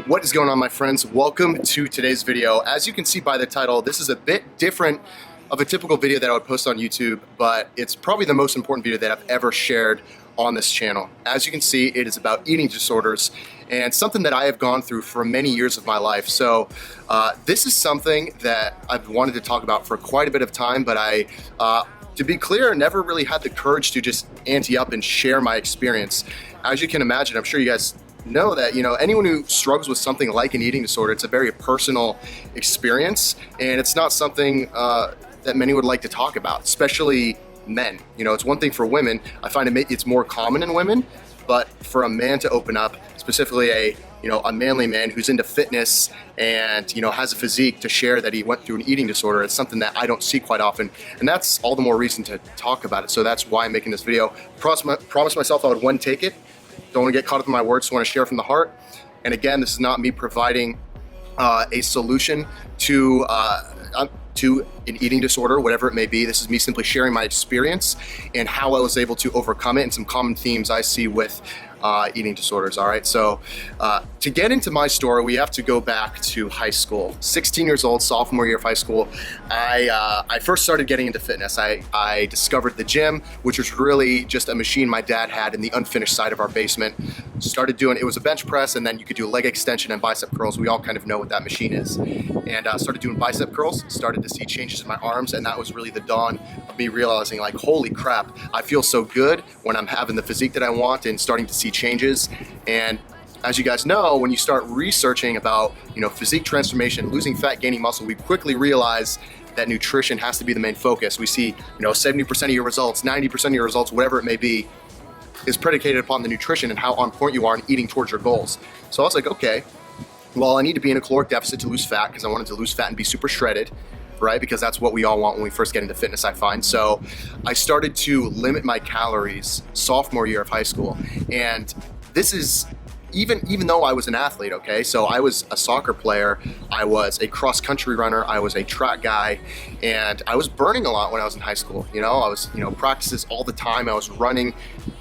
What is going on, my friends? Welcome to today's video. As you can see by the title, this is a bit different of a typical video that I would post on YouTube, but it's probably the most important video that I've ever shared on this channel. As you can see, it is about eating disorders and something that I have gone through for many years of my life. So this is something that I've wanted to talk about for quite a bit of time, but to be clear, never really had the courage to just ante up and share my experience. As you can imagine, I'm sure you guys know that, anyone who struggles with something like an eating disorder, it's a very personal experience, and it's not something that many would like to talk about, especially men. It's one thing for women. I find it's more common in women, but for a man to open up, specifically a manly man who's into fitness and has a physique, to share that he went through an eating disorder, it's something that I don't see quite often, and that's all the more reason to talk about it. So that's why I'm making this video. Promised myself I would one take it. Don't want to get caught up in my words, so I want to share from the heart. And again, this is not me providing a solution to an eating disorder, whatever it may be. This is me simply sharing my experience and how I was able to overcome it, and some common themes I see with eating disorders. All right, so to get into my story, we have to go back to high school. 16 years old, sophomore year of high school, I first started getting into fitness. I discovered the gym, which was really just a machine my dad had in the unfinished side of our basement. Started doing, it was a bench press, and then you could do leg extension and bicep curls. We all kind of know what that machine is. And started doing bicep curls, started to see changes in my arms, and that was really the dawn of me realizing, like, holy crap, I feel so good when I'm having the physique that I want and starting to see changes. And as you guys know, when you start researching about physique transformation, losing fat, gaining muscle, we quickly realize that nutrition has to be the main focus. We see 70% of your results, 90% of your results, whatever it may be, is predicated upon the nutrition and how on point you are in eating towards your goals. So I was like, okay, well, I need to be in a caloric deficit to lose fat, because I wanted to lose fat and be super shredded, right? Because that's what we all want when we first get into fitness, I find. So I started to limit my calories sophomore year of high school. And this is even though I was an athlete, okay? So I was a soccer player, I was a cross country runner, I was a track guy, and I was burning a lot when I was in high school. I was, practices all the time, I was running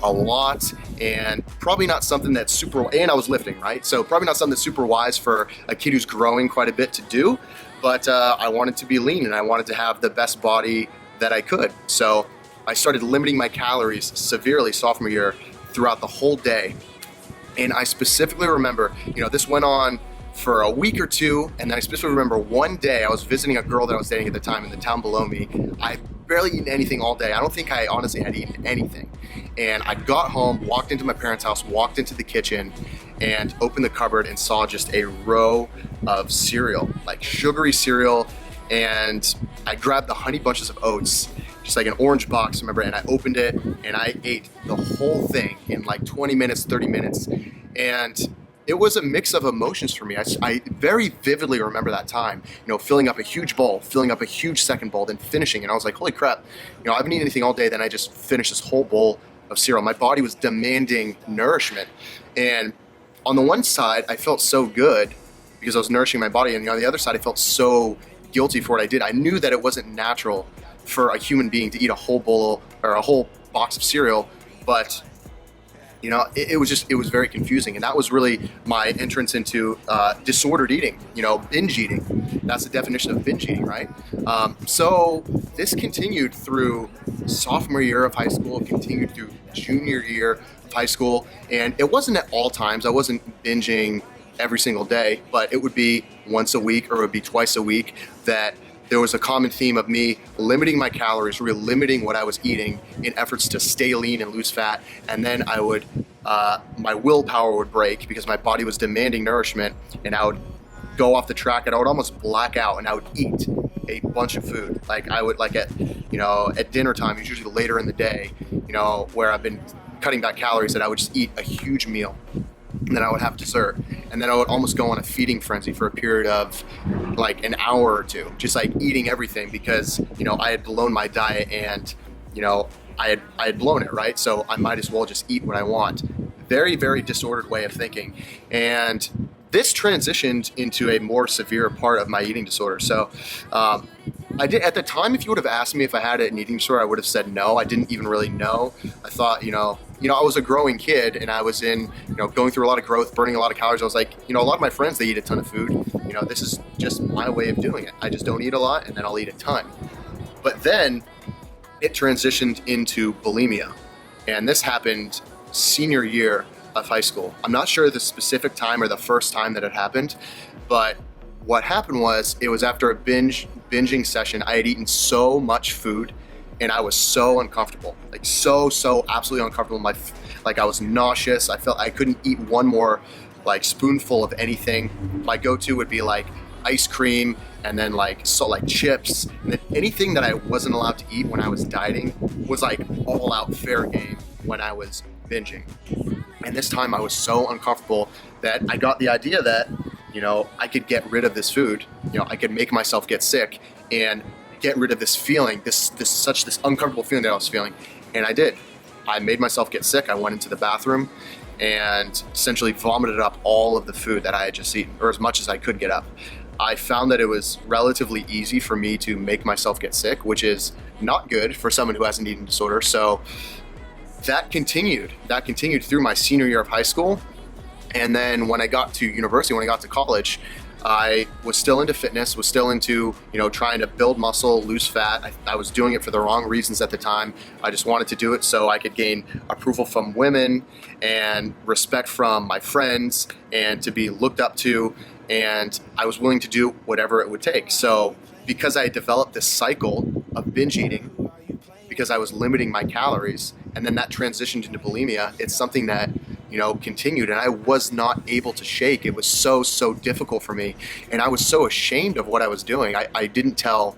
a lot, and probably not something that's and I was lifting, right? So probably not something that's super wise for a kid who's growing quite a bit to do, but I wanted to be lean and I wanted to have the best body that I could. So I started limiting my calories severely sophomore year throughout the whole day. And I specifically remember, this went on for a week or two, and then I specifically remember one day I was visiting a girl that I was dating at the time in the town below me. I barely eaten anything all day. I don't think I honestly had eaten anything. And I got home, walked into my parents' house, walked into the kitchen, and opened the cupboard and saw just a row of cereal, like sugary cereal, and I grabbed the Honey Bunches of Oats, just like an orange box, remember, and I opened it and I ate the whole thing in like 20 minutes, 30 minutes. And it was a mix of emotions for me. I very vividly remember that time, filling up a huge bowl, filling up a huge second bowl, then finishing. And I was like, holy crap, I haven't eaten anything all day. Then I just finished this whole bowl of cereal. My body was demanding nourishment. And on the one side, I felt so good because I was nourishing my body. And on the other side, I felt so guilty for what I did. I knew that it wasn't natural for a human being to eat a whole bowl or a whole box of cereal, but it was very confusing. And that was really my entrance into disordered eating, binge eating. That's the definition of binge eating, right? So this continued through sophomore year of high school, continued through junior year of high school, and it wasn't at all times. I wasn't binging every single day, but it would be once a week or it would be twice a week that there was a common theme of me limiting my calories, really limiting what I was eating in efforts to stay lean and lose fat. And then I would, my willpower would break because my body was demanding nourishment, and I would go off the track and I would almost black out and I would eat a bunch of food. Like I would, like at dinner time, it's usually later in the day, where I've been cutting back calories, that I would just eat a huge meal. And then I would have dessert, and then I would almost go on a feeding frenzy for a period of like an hour or two, just like eating everything, because I had blown my diet, and I had blown it, right? So I might as well just eat what I want. Very, very disordered way of thinking. And this transitioned into a more severe part of my eating disorder. So I did at the time. If you would have asked me if I had an eating disorder, I would have said no. I didn't even really know. I thought, I was a growing kid, and I was going through a lot of growth, burning a lot of calories. I was like, a lot of my friends, they eat a ton of food. This is just my way of doing it. I just don't eat a lot, and then I'll eat a ton. But then it transitioned into bulimia, and this happened senior year of high school. I'm not sure the specific time or the first time that it happened, but what happened was, it was after a binging session. I had eaten so much food and I was so uncomfortable, like so absolutely uncomfortable. Like I was nauseous. I felt I couldn't eat one more like spoonful of anything. My go-to would be like ice cream, and then like chips, and then anything that I wasn't allowed to eat when I was dieting was like all out fair game when I was binging. And this time I was so uncomfortable that I got the idea that I could get rid of this food. I could make myself get sick and get rid of this feeling, this uncomfortable feeling that I was feeling. And I did. I made myself get sick. I went into the bathroom and essentially vomited up all of the food that I had just eaten, or as much as I could get up. I found that it was relatively easy for me to make myself get sick, which is not good for someone who has an eating disorder. So that continued through my senior year of high school. And then when I got to university, when I got to college, I was still into fitness, was still into, trying to build muscle, lose fat. I was doing it for the wrong reasons at the time. I just wanted to do it so I could gain approval from women and respect from my friends and to be looked up to. And I was willing to do whatever it would take. So because I had developed this cycle of binge eating, because I was limiting my calories, and then that transitioned into bulimia, it's something that continued, and I was not able to shake. It was so difficult for me, and I was so ashamed of what I was doing. I didn't tell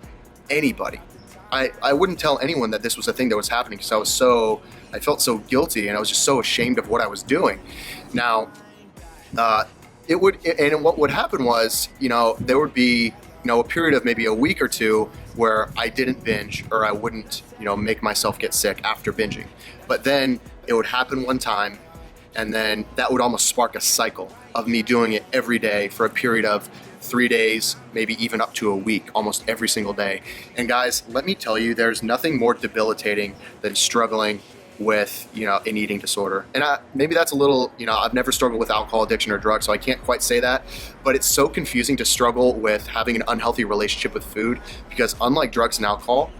anybody. I wouldn't tell anyone that this was a thing that was happening, because I felt so guilty, and I was just so ashamed of what I was doing. Now, what would happen was, there would be a period of maybe a week or two where I didn't binge, or I wouldn't make myself get sick after binging. But then it would happen one time, and then that would almost spark a cycle of me doing it every day for a period of 3 days, maybe even up to a week, almost every single day. And guys, let me tell you, there's nothing more debilitating than struggling with an eating disorder. And maybe that's a little, I've never struggled with alcohol addiction or drugs, so I can't quite say that, but it's so confusing to struggle with having an unhealthy relationship with food, because unlike drugs and alcohol,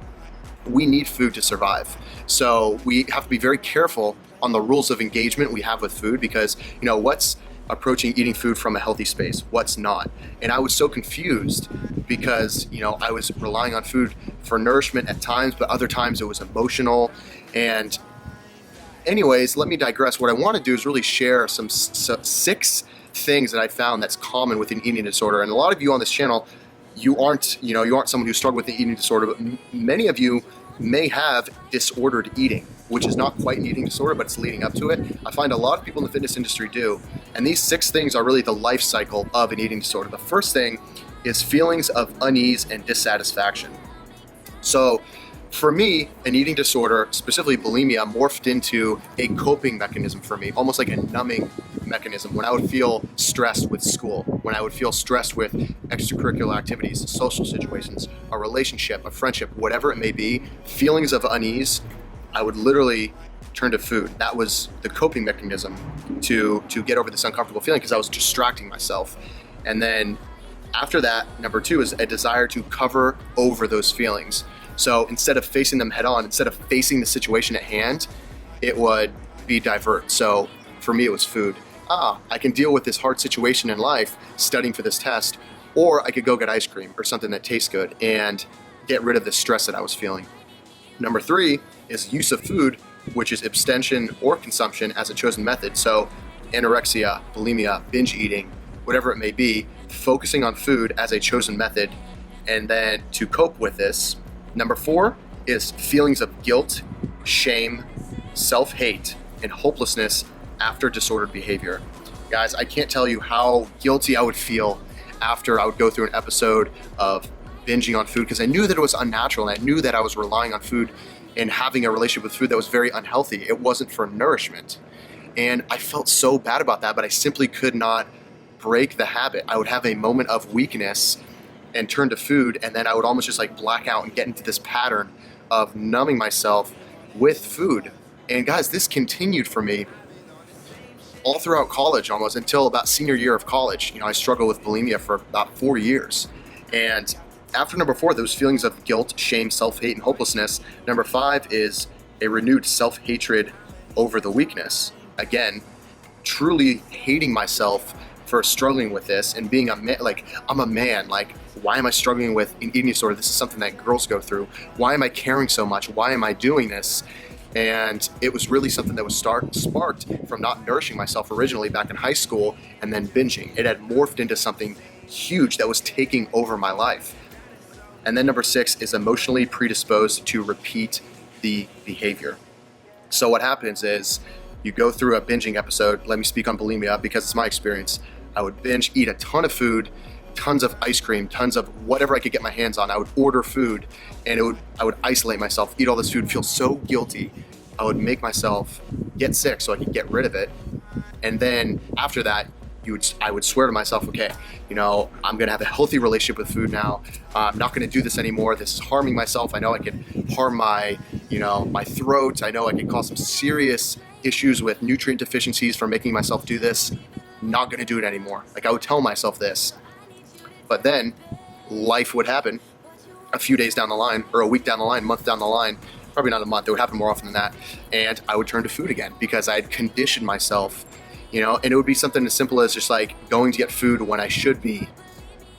we need food to survive. So we have to be very careful on the rules of engagement we have with food, because what's approaching eating food from a healthy space, what's not. And I was so confused because I was relying on food for nourishment at times, but other times it was emotional. And anyways, let me digress. What I want to do is really share some 6 things that I found that's common with an eating disorder. And a lot of you on this channel, you aren't someone who struggled with an eating disorder, but many of you may have disordered eating, which is not quite an eating disorder, but it's leading up to it. I find a lot of people in the fitness industry do. And these 6 things are really the life cycle of an eating disorder. The first thing is feelings of unease and dissatisfaction. So for me, an eating disorder, specifically bulimia, morphed into a coping mechanism for me, almost like a numbing mechanism. When I would feel stressed with school, when I would feel stressed with extracurricular activities, social situations, a relationship, a friendship, whatever it may be, feelings of unease, I would literally turn to food. That was the coping mechanism to get over this uncomfortable feeling, because I was distracting myself. And then after that, number 2 is a desire to cover over those feelings. So instead of facing them head on, instead of facing the situation at hand, it would be divert. So for me, it was food. I can deal with this hard situation in life, studying for this test, or I could go get ice cream or something that tastes good and get rid of the stress that I was feeling. Number 3 is use of food, which is abstention or consumption as a chosen method. So anorexia, bulimia, binge eating, whatever it may be, focusing on food as a chosen method. And then to cope with this, number 4 is feelings of guilt, shame, self-hate, and hopelessness after disordered behavior. Guys, I can't tell you how guilty I would feel after I would go through an episode of binging on food, because I knew that it was unnatural, and I knew that I was relying on food and having a relationship with food that was very unhealthy. It wasn't for nourishment. And I felt so bad about that, but I simply could not break the habit. I would have a moment of weakness, and turn to food, and then I would almost just like black out and get into this pattern of numbing myself with food. And guys, this continued for me all throughout college, almost until about senior year of college. I struggled with bulimia for about 4 years. And after number 4, those feelings of guilt, shame, self-hate, and hopelessness, number 5 is a renewed self-hatred over the weakness. Again, truly hating myself for struggling with this and being a man. Like, I'm a man. Like, why am I struggling with an eating disorder? This is something that girls go through. Why am I caring so much? Why am I doing this? And it was really something that was sparked from not nourishing myself originally back in high school and then binging. It had morphed into something huge that was taking over my life. And then number 6 is emotionally predisposed to repeat the behavior. So what happens is you go through a binging episode. Let me speak on bulimia because it's my experience. I would binge, eat a ton of food, tons of ice cream, tons of whatever I could get my hands on. I would order food, and I would isolate myself, eat all this food, feel so guilty. I would make myself get sick so I could get rid of it. And then after that, I would swear to myself, okay, I'm gonna have a healthy relationship with food now. I'm not gonna do this anymore. This is harming myself. I know I can harm my throat. I know I can cause some serious issues with nutrient deficiencies from making myself do this. Not gonna do it anymore. Like, I would tell myself this. But then life would happen a few days down the line, or a week down the line, month down the line, probably not a month, it would happen more often than that. And I would turn to food again because I had conditioned myself, and it would be something as simple as just like going to get food when I should be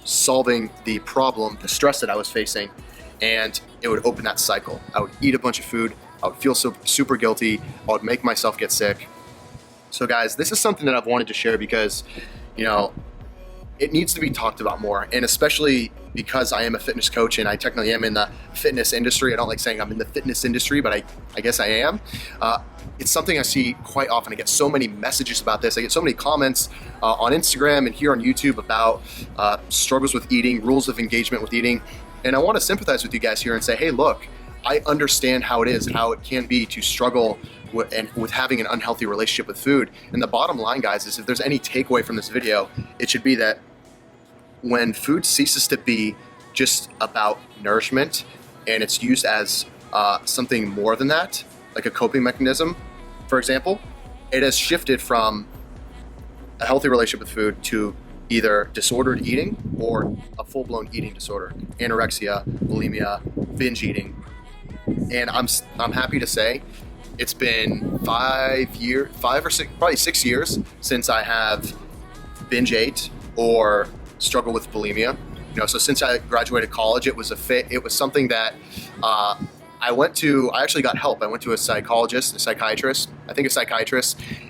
solving the problem, the stress that I was facing, and it would open that cycle. I would eat a bunch of food, I would feel so super guilty, I would make myself get sick. So guys, this is something that I've wanted to share because, it needs to be talked about more, and especially because I am a fitness coach and I technically am in the fitness industry. I don't like saying I'm in the fitness industry, but I guess I am. It's something I see quite often. I get so many messages about this. I get so many comments on Instagram and here on YouTube about struggles with eating, rules of engagement with eating. And I want to sympathize with you guys here and say, hey, look, I understand how it is, how it can be to struggle with having an unhealthy relationship with food. And the bottom line, guys, is if there's any takeaway from this video, it should be that when food ceases to be just about nourishment and it's used as something more than that, like a coping mechanism, for example, it has shifted from a healthy relationship with food to either disordered eating or a full-blown eating disorder, anorexia, bulimia, binge eating. And I'm happy to say it's been 5 or 6, probably 6 years since I have binge ate or struggle with bulimia. So since I graduated college, it was something that I actually got help. I went to a psychiatrist,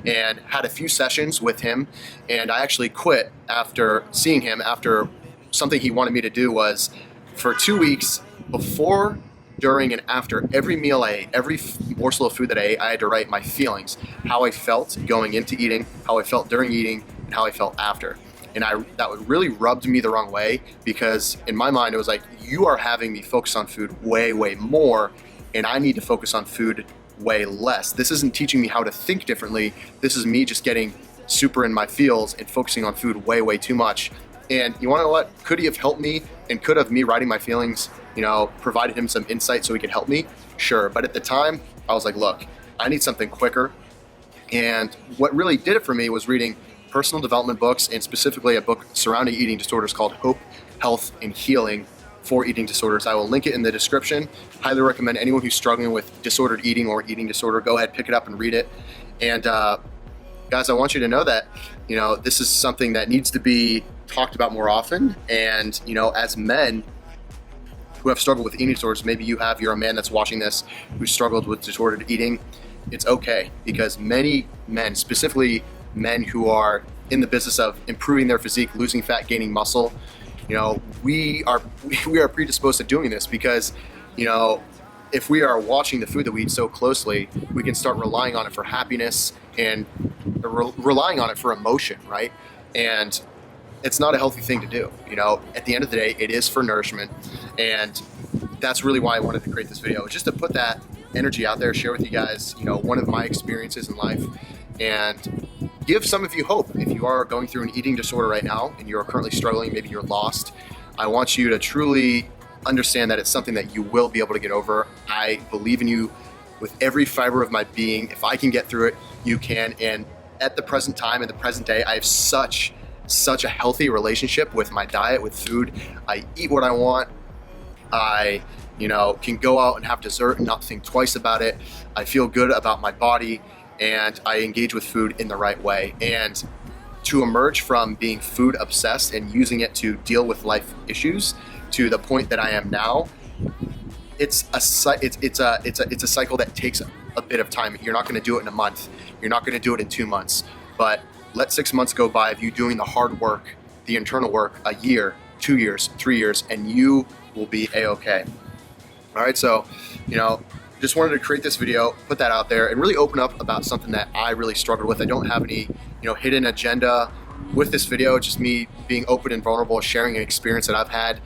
and had a few sessions with him. And I actually quit after seeing him. After something he wanted me to do was for 2 weeks, before, during, and after every meal I ate, every morsel of food that I ate, I had to write my feelings, how I felt going into eating, how I felt during eating, and how I felt after. And that really rubbed me the wrong way, because in my mind it was like, you are having me focus on food way, way more, and I need to focus on food way less. This isn't teaching me how to think differently. This is me just getting super in my feels and focusing on food way, way too much. And you wanna know what? Could he have helped me, and could have me writing my feelings, provided him some insight so he could help me? Sure, but at the time, I was like, look, I need something quicker. And what really did it for me was reading personal development books, and specifically a book surrounding eating disorders called Hope, Health, and Healing for Eating Disorders. I will link it in the description. Highly recommend anyone who's struggling with disordered eating or eating disorder, go ahead, pick it up and read it. And guys, I want you to know that, this is something that needs to be talked about more often. And, as men who have struggled with eating disorders, maybe you're a man that's watching this who struggled with disordered eating, it's okay, because many men, specifically men who are in the business of improving their physique, losing fat, gaining muscle, we are predisposed to doing this because, if we are watching the food that we eat so closely, we can start relying on it for happiness and relying on it for emotion, right? And it's not a healthy thing to do. At the end of the day, it is for nourishment. And that's really why I wanted to create this video, just to put that energy out there, share with you guys, one of my experiences in life, and give some of you hope. If you are going through an eating disorder right now and you're currently struggling, maybe you're lost, I want you to truly understand that it's something that you will be able to get over. I believe in you with every fiber of my being. If I can get through it, you can. And at the present time, in the present day, I have such a healthy relationship with my diet, with food. I eat what I want. I, can go out and have dessert and not think twice about it. I feel good about my body, and I engage with food in the right way. And to emerge from being food obsessed and using it to deal with life issues to the point that I am now, it's a cycle that takes a bit of time. You're not going to do it in a month. You're not going to do it in 2 months. But let 6 months go by of you doing the hard work, the internal work, a year, 2 years, 3 years, and you will be a-okay. All right, so, just wanted to create this video, put that out there, and really open up about something that I really struggled with. I don't have any, hidden agenda with this video. It's just me being open and vulnerable, sharing an experience that I've had,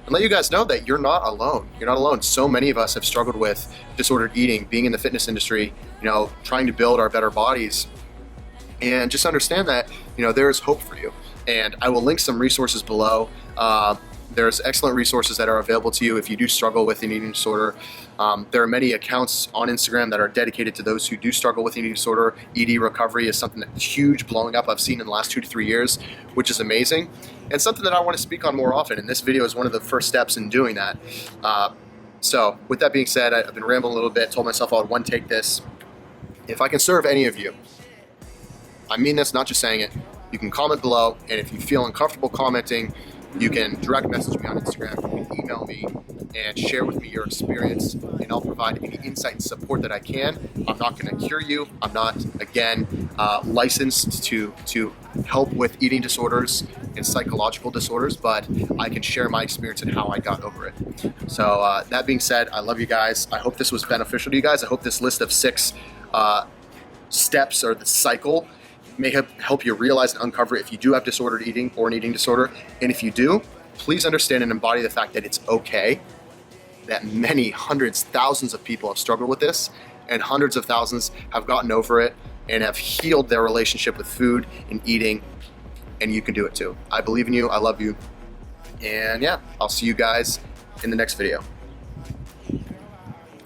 and let you guys know that you're not alone. You're not alone. So many of us have struggled with disordered eating, being in the fitness industry, trying to build our better bodies, and just understand that, there's hope for you. And I will link some resources below. There's excellent resources that are available to you if you do struggle with an eating disorder. There are many accounts on Instagram that are dedicated to those who do struggle with an eating disorder. ED recovery is something that's huge, blowing up. I've seen in the last 2 to 3 years, which is amazing, and something that I want to speak on more often. And this video is one of the first steps in doing that. So with that being said, I've been rambling a little bit, told myself I would one take this. If I can serve any of you, I mean this, not just saying it, you can comment below, and if you feel uncomfortable commenting, you can direct message me on Instagram, you can email me, and share with me your experience, and I'll provide any insight and support that I can. I'm not going to cure you. I'm not, again, licensed to help with eating disorders and psychological disorders, but I can share my experience and how I got over it. So that being said, I love you guys. I hope this was beneficial to you guys. I hope this list of 6 steps, or the cycle, may help you realize and uncover if you do have disordered eating or an eating disorder. And if you do, please understand and embody the fact that it's okay, that many hundreds, thousands of people have struggled with this, and hundreds of thousands have gotten over it and have healed their relationship with food and eating, and you can do it too. I believe in you. I love you. And yeah, I'll see you guys in the next video.